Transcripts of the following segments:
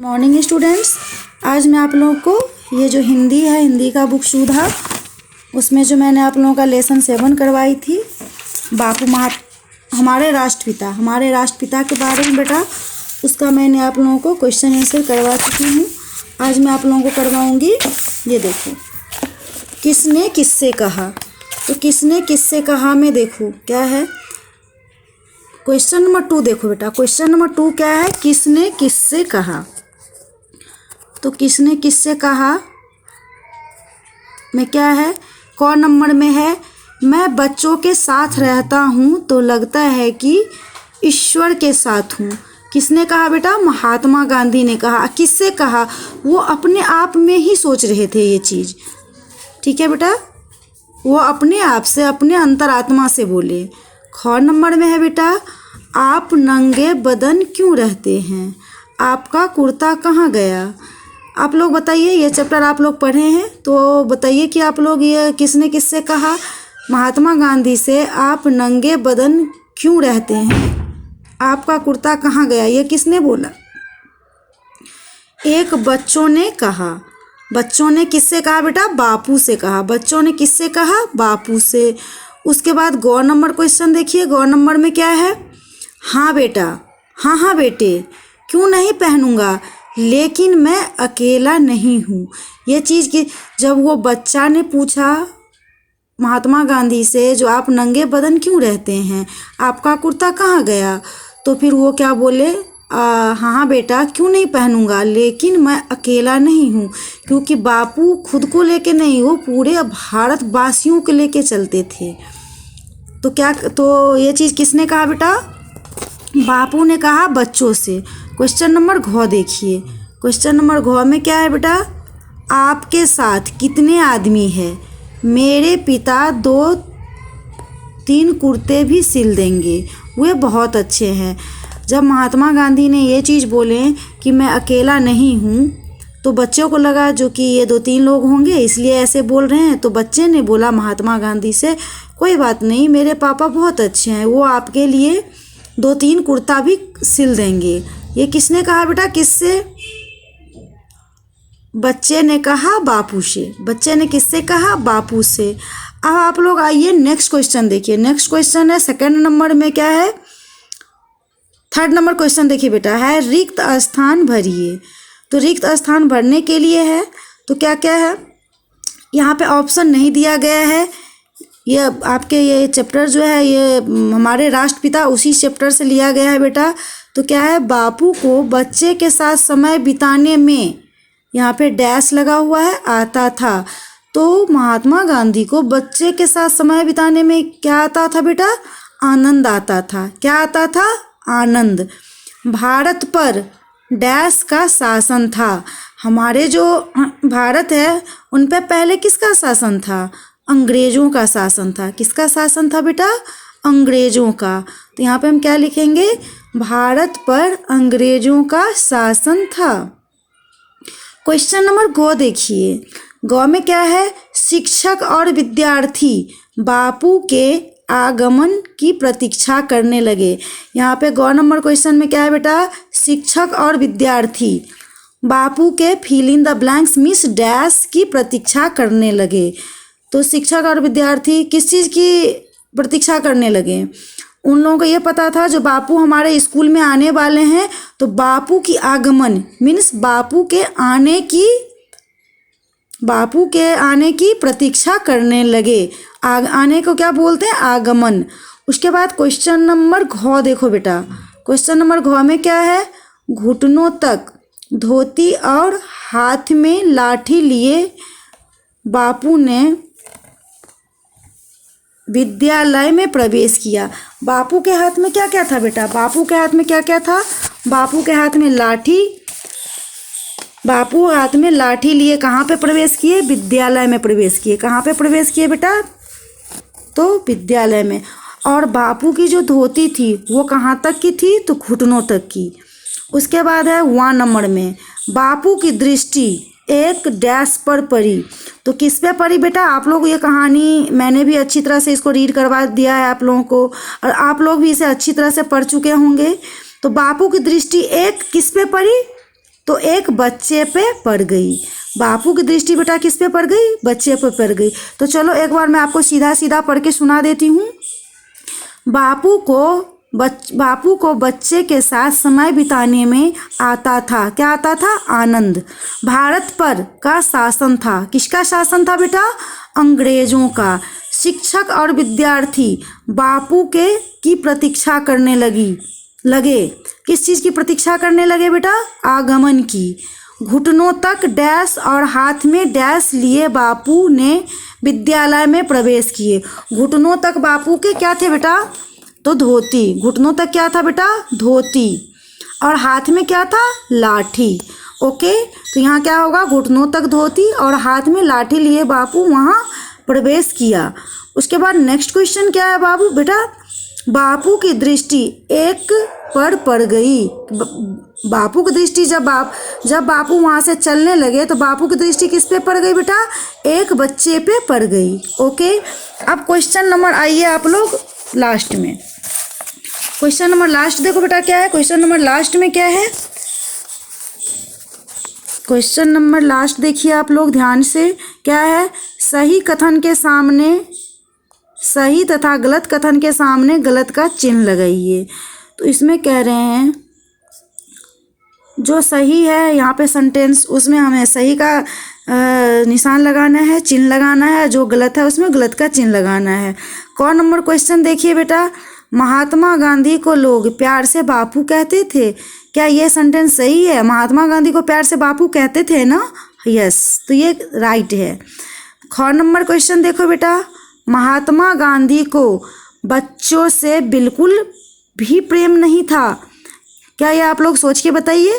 Morning students, आज मैं आप लोगों को ये जो हिंदी है, हिंदी का बुक सुधा, उसमें जो मैंने आप लोगों का लेसन 7 करवाई थी, बापू हमारे राष्ट्रपिता के बारे में बेटा, उसका मैंने आप लोगों को क्वेश्चन आंसर करवा चुकी हूँ। आज मैं आप लोगों को करवाऊँगी। ये देखो, किसने किससे कहा। तो किसने किससे कहा में देखो क्या है, क्वेश्चन नंबर 2 देखो बेटा। क्वेश्चन नंबर 2 क्या है, किसने किससे कहा। तो किसने किससे कहा में क्या है, कौन नंबर में है, मैं बच्चों के साथ रहता हूँ तो लगता है कि ईश्वर के साथ हूँ। किसने कहा बेटा, महात्मा गांधी ने कहा। किससे कहा, वो अपने आप में ही सोच रहे थे ये चीज़, ठीक है बेटा, वो अपने आप से, अपने अंतरात्मा से बोले। ख नंबर में है बेटा, आप नंगे बदन क्यों रहते हैं, आपका कुर्ता कहाँ गया। आप लोग बताइए, ये चैप्टर आप लोग पढ़े हैं तो बताइए कि आप लोग ये किसने किससे कहा, महात्मा गांधी से आप नंगे बदन क्यों रहते हैं, आपका कुर्ता कहाँ गया, ये किसने बोला। एक बच्चों ने कहा। बच्चों ने किससे कहा बेटा, बापू से कहा। बच्चों ने किससे कहा, बापू से। उसके बाद गौ नंबर क्वेश्चन देखिए। गौ नंबर में क्या है, हाँ बेटा, हाँ हाँ बेटे, क्यों नहीं पहनूंगा, लेकिन मैं अकेला नहीं हूँ। ये चीज़ कि जब वो बच्चा ने पूछा महात्मा गांधी से, जो आप नंगे बदन क्यों रहते हैं, आपका कुर्ता कहाँ गया, तो फिर वो क्या बोले, हाँ हाँ बेटा, क्यों नहीं पहनूंगा, लेकिन मैं अकेला नहीं हूँ। क्योंकि बापू खुद को लेके नहीं, वो पूरे भारतवासियों को लेके चलते थे। तो क्या, तो ये चीज़ किसने कहा बेटा, बापू ने कहा बच्चों से। क्वेश्चन नंबर घ देखिए। क्वेश्चन नंबर घ में क्या है बेटा, आपके साथ कितने आदमी हैं, मेरे पिता 2-3 कुर्ते भी सिल देंगे, वे बहुत अच्छे हैं। जब महात्मा गांधी ने ये चीज़ बोले कि मैं अकेला नहीं हूँ, तो बच्चों को लगा जो कि ये 2-3 लोग होंगे इसलिए ऐसे बोल रहे हैं। तो बच्चे ने बोला महात्मा गांधी से, कोई बात नहीं, मेरे पापा बहुत अच्छे हैं, वो आपके लिए 2-3 कुर्ता भी सिल देंगे। ये किसने कहा बेटा, किससे, बच्चे ने कहा बापू से। बच्चे ने किससे कहा, बापू से। अब आप लोग आइए नेक्स्ट क्वेश्चन देखिए। नेक्स्ट क्वेश्चन है 2nd नंबर में क्या है, 3rd नंबर क्वेश्चन देखिए बेटा, है रिक्त स्थान भरिए। तो रिक्त स्थान भरने के लिए है, तो क्या क्या है, यहाँ पे ऑप्शन नहीं दिया गया है। ये आपके ये चैप्टर जो है, ये हमारे राष्ट्रपिता, उसी चैप्टर से लिया गया है बेटा। तो क्या है, बापू को बच्चे के साथ समय बिताने में, यहाँ पे डैश लगा हुआ है, आता था। तो महात्मा गांधी को बच्चे के साथ समय बिताने में क्या आता था बेटा, आनंद आता था। क्या आता था, आनंद। भारत पर डैश का शासन था। हमारे जो भारत है उन पे पहले किसका शासन था, अंग्रेजों का शासन था। किसका शासन था बेटा, अंग्रेजों का। तो यहाँ पे हम क्या लिखेंगे, भारत पर अंग्रेजों का शासन था। क्वेश्चन नंबर गौ देखिए। गौ में क्या है, शिक्षक और विद्यार्थी बापू के आगमन की प्रतीक्षा करने लगे। यहाँ पे गौ नंबर क्वेश्चन में क्या है बेटा, शिक्षक और विद्यार्थी बापू के fill in the blanks miss dash की प्रतीक्षा करने लगे। तो शिक्षक और विद्यार्थी किस चीज़ की प्रतीक्षा करने लगे, उन लोगों को ये पता था जो बापू हमारे स्कूल में आने वाले हैं, तो बापू की आगमन मीन्स बापू के आने की प्रतीक्षा करने लगे। आने को क्या बोलते हैं, आगमन। उसके बाद क्वेश्चन नंबर घ देखो बेटा। क्वेश्चन नंबर घ में क्या है, घुटनों तक धोती और हाथ में लाठी लिए बापू ने विद्यालय में प्रवेश किया। बापू के हाथ में क्या क्या था बेटा, बापू के हाथ में क्या क्या था, बापू के हाथ में लाठी। बापू हाथ में लाठी लिए कहाँ पे प्रवेश किए, विद्यालय में प्रवेश किए। कहाँ पे प्रवेश किए बेटा, तो विद्यालय में। और बापू की जो धोती थी वो कहाँ तक की थी, तो घुटनों तक की। उसके बाद है 1 नंबर में, बापू की दृष्टि एक डैश पर पड़ी। तो किस पे पड़ी बेटा, आप लोग ये कहानी मैंने भी अच्छी तरह से इसको रीड करवा दिया है आप लोगों को, और आप लोग भी इसे अच्छी तरह से पढ़ चुके होंगे। तो बापू की दृष्टि एक किस पे पड़ी, तो एक बच्चे पे पड़ गई। बापू की दृष्टि बेटा किस पे पड़ गई? बच्चे पे पड़ गई। तो चलो एक बार मैं आपको सीधा सीधा पढ़ के सुना देती हूँ। बापू को बच्चे के साथ समय बिताने में आता था। क्या आता था? आनंद। भारत पर का शासन था। किसका शासन था बेटा? अंग्रेजों का। शिक्षक और विद्यार्थी बापू की प्रतीक्षा करने लगे। किस चीज़ की प्रतीक्षा करने लगे बेटा? आगमन की। घुटनों तक डैश और हाथ में डैश लिए बापू ने विद्यालय में प्रवेश किए। घुटनों तक बापू के क्या थे बेटा? तो धोती। घुटनों तक क्या था बेटा? धोती। और हाथ में क्या था? लाठी। ओके, तो यहाँ क्या होगा? घुटनों तक धोती और हाथ में लाठी लिए बापू वहाँ प्रवेश किया। उसके बाद नेक्स्ट क्वेश्चन क्या है बाबू बेटा? बापू की दृष्टि एक पर पड़ गई। बापू की दृष्टि जब बापू वहाँ से चलने लगे तो बापू की दृष्टि किस पे पड़ गई बेटा? एक बच्चे पे पड़ गई। ओके, अब क्वेश्चन नंबर आइए आप लोग लास्ट में। क्वेश्चन नंबर लास्ट देखो बेटा क्या है। क्वेश्चन नंबर लास्ट में क्या है? क्वेश्चन नंबर लास्ट देखिए आप लोग ध्यान से। क्या है? सही कथन के सामने सही तथा गलत कथन के सामने गलत का चिन्ह लगाइए। तो इसमें कह रहे हैं जो सही है यहाँ पे सेंटेंस, उसमें हमें सही का निशान लगाना है, चिन्ह लगाना है। जो गलत है उसमें गलत का चिन्ह लगाना है। कौन नंबर क्वेश्चन देखिए बेटा? महात्मा गांधी को लोग प्यार से बापू कहते थे। क्या ये सेंटेंस सही है? महात्मा गांधी को प्यार से बापू कहते थे ना? यस, तो ये राइट है। ख नंबर क्वेश्चन देखो बेटा। महात्मा गांधी को बच्चों से बिल्कुल भी प्रेम नहीं था। क्या ये आप लोग सोच के बताइए।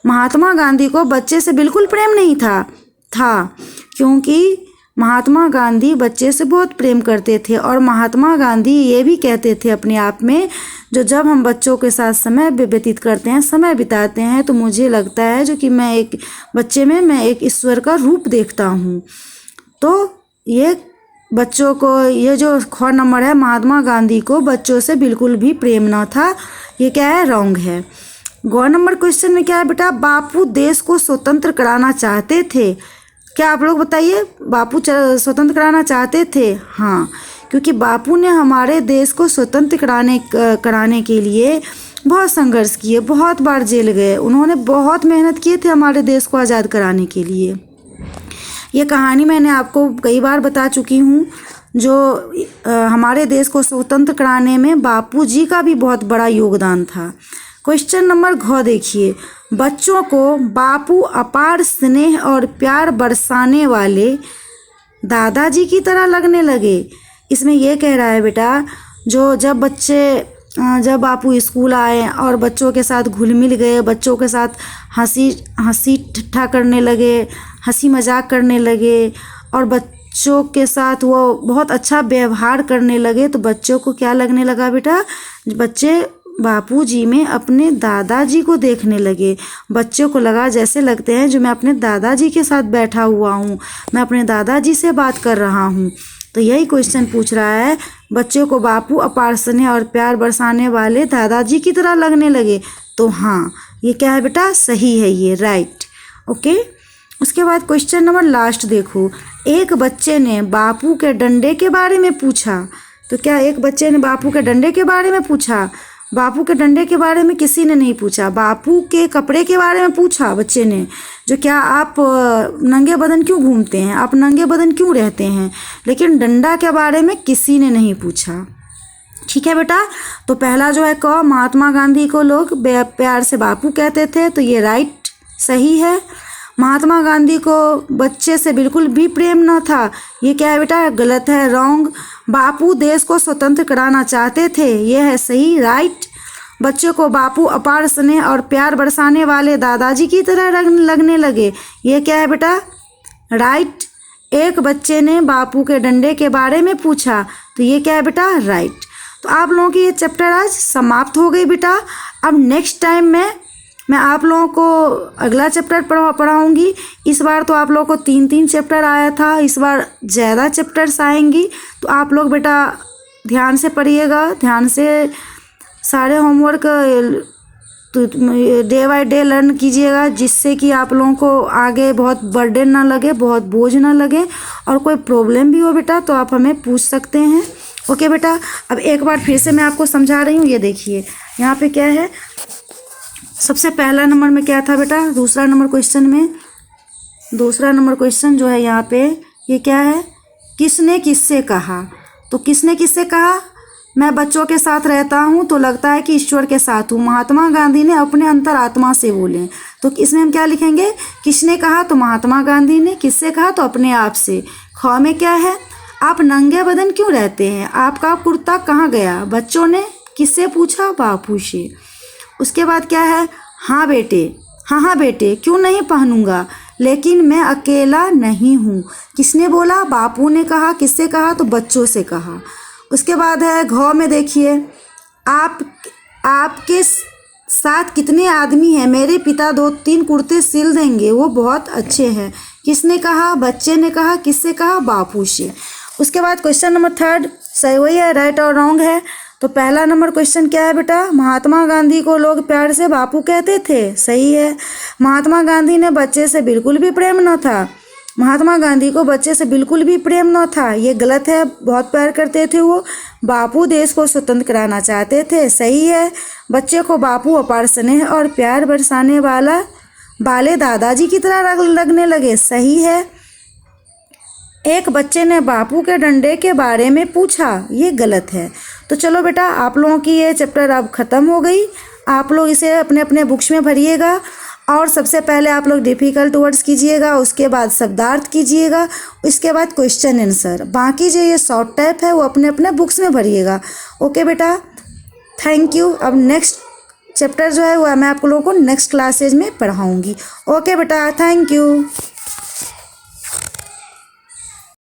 महात्मा गांधी को बच्चे से बिल्कुल प्रेम नहीं था क्योंकि महात्मा गांधी बच्चे से बहुत प्रेम करते थे। और महात्मा गांधी ये भी कहते थे अपने आप में, जब हम बच्चों के साथ समय व्यतीत करते हैं, समय बिताते हैं, तो मुझे लगता है जो कि मैं एक बच्चे में मैं एक ईश्वर का रूप देखता हूँ। तो ये बच्चों को, ये जो ख नंबर है, महात्मा गांधी को बच्चों से बिल्कुल भी प्रेम न था, ये क्या है? रॉन्ग है। ग नंबर क्वेश्चन में क्या है बेटा? बापू देश को स्वतंत्र कराना चाहते थे। क्या आप लोग बताइए? बापू स्वतंत्र कराना चाहते थे? हाँ, क्योंकि बापू ने हमारे देश को स्वतंत्र कराने के लिए बहुत संघर्ष किए, बहुत बार जेल गए। उन्होंने बहुत मेहनत किए थे हमारे देश को आज़ाद कराने के लिए। ये कहानी मैंने आपको कई बार बता चुकी हूँ। जो हमारे देश को स्वतंत्र कराने में बापूजी का भी बहुत बड़ा योगदान था। क्वेश्चन नंबर घ देखिए। बच्चों को बापू अपार स्नेह और प्यार बरसाने वाले दादाजी की तरह लगने लगे। इसमें यह कह रहा है बेटा, जब बापू स्कूल आए और बच्चों के साथ घुल मिल गए, बच्चों के साथ हंसी ठट्ठा करने लगे, हंसी मजाक करने लगे और बच्चों के साथ वो बहुत अच्छा व्यवहार करने लगे, तो बच्चों को क्या लगने लगा बेटा? बच्चे बापूजी में अपने दादाजी को देखने लगे। बच्चों को लगा जैसे लगते हैं जो मैं अपने दादाजी के साथ बैठा हुआ हूँ, मैं अपने दादाजी से बात कर रहा हूँ। तो यही क्वेश्चन पूछ रहा है, बच्चों को बापू अपार स्नेह और प्यार बरसाने वाले दादाजी की तरह लगने लगे। तो हाँ, ये क्या है बेटा? सही है, ये राइट। ओके, उसके बाद क्वेश्चन नंबर लास्ट देखो। एक बच्चे ने बापू के डंडे के बारे में पूछा। तो क्या एक बच्चे ने बापू के डंडे के बारे में पूछा? बापू के डंडे के बारे में किसी ने नहीं पूछा। बापू के कपड़े के बारे में पूछा बच्चे ने, जो क्या आप नंगे बदन क्यों घूमते हैं, आप नंगे बदन क्यों रहते हैं, लेकिन डंडा के बारे में किसी ने नहीं पूछा। ठीक है बेटा, तो पहला जो है क, महात्मा गांधी को लोग प्यार से बापू कहते थे, तो ये राइट सही है। महात्मा गांधी को बच्चे से बिल्कुल भी प्रेम न था, ये क्या है बेटा? गलत है, रॉन्ग। बापू देश को स्वतंत्र कराना चाहते थे, ये है सही, राइट। बच्चों को बापू अपार स्नेह और प्यार बरसाने वाले दादाजी की तरह लगने लगे, ये क्या है बेटा? राइट। एक बच्चे ने बापू के डंडे के बारे में पूछा, तो ये क्या है बेटा? राइट। तो आप लोगों की ये चैप्टर आज समाप्त हो गई बेटा। अब नेक्स्ट टाइम मैं आप लोगों को अगला चैप्टर पढ़ाऊँगी। इस बार तो आप लोगों को 3 चैप्टर आया था, इस बार ज़्यादा चैप्टर्स आएंगी, तो आप लोग बेटा ध्यान से पढ़िएगा, ध्यान से सारे होमवर्क तो डे बाय डे लर्न कीजिएगा, जिससे कि आप लोगों को आगे बहुत बर्डन ना लगे, बहुत बोझ ना लगे, और कोई प्रॉब्लम भी हो बेटा तो आप हमें पूछ सकते हैं। ओके बेटा, अब एक बार फिर से मैं आपको समझा रही हूँ। ये देखिए यहाँ पे क्या है, सबसे पहला नंबर में क्या था बेटा, दूसरा नंबर क्वेश्चन जो है यहाँ पे, ये क्या है, किसने किससे कहा। तो किसने किससे कहा, मैं बच्चों के साथ रहता हूँ तो लगता है कि ईश्वर के साथ हूँ, महात्मा गांधी ने अपने अंतरात्मा से बोले। तो इसमें हम क्या लिखेंगे, किसने कहा तो महात्मा गांधी ने, किससे कहा तो अपने आप से। ख में क्या है, आप नंगे बदन क्यों रहते हैं, आपका कुर्ता कहाँ गया, बच्चों ने किससे पूछा, बापू से। उसके बाद क्या है, हाँ बेटे क्यों नहीं पहनूंगा, लेकिन मैं अकेला नहीं हूँ, किसने बोला, बापू ने कहा, किससे कहा तो बच्चों से कहा। उसके बाद है घ में, देखिए आपके साथ कितने आदमी हैं, मेरे पिता 2-3 कुर्ते सिल देंगे, वो बहुत अच्छे हैं, किसने कहा, बच्चे ने कहा, किससे कहा, बापू से। उसके बाद क्वेश्चन नंबर 3 सही वही है, राइट और रॉन्ग है। तो पहला नंबर क्वेश्चन क्या है बेटा, महात्मा गांधी को लोग प्यार से बापू कहते थे, सही है। महात्मा गांधी ने बच्चे से बिल्कुल भी प्रेम न था, महात्मा गांधी को बच्चे से बिल्कुल भी प्रेम न था, ये गलत है, बहुत प्यार करते थे वो। बापू देश को स्वतंत्र कराना चाहते थे, सही है। बच्चे को बापू अपार स्नेह और प्यार बरसाने वाले दादाजी की तरह लगने लगे, सही है। एक बच्चे ने बापू के डंडे के बारे में पूछा, ये गलत है। तो चलो बेटा, आप लोगों की ये चैप्टर अब ख़त्म हो गई, आप लोग इसे अपने अपने बुक्स में भरिएगा, और सबसे पहले आप लोग डिफ़िकल्ट वर्ड्स कीजिएगा, उसके बाद शब्दार्थ कीजिएगा, उसके बाद क्वेश्चन आंसर। बाकी जो ये शॉर्ट टाइप है वो अपने अपने बुक्स में भरिएगा। ओके बेटा, थैंक यू। अब नेक्स्ट चैप्टर जो है वो मैं आप लोगों को नेक्स्ट क्लासेज में पढ़ाऊँगी। ओके बेटा, थैंक यू।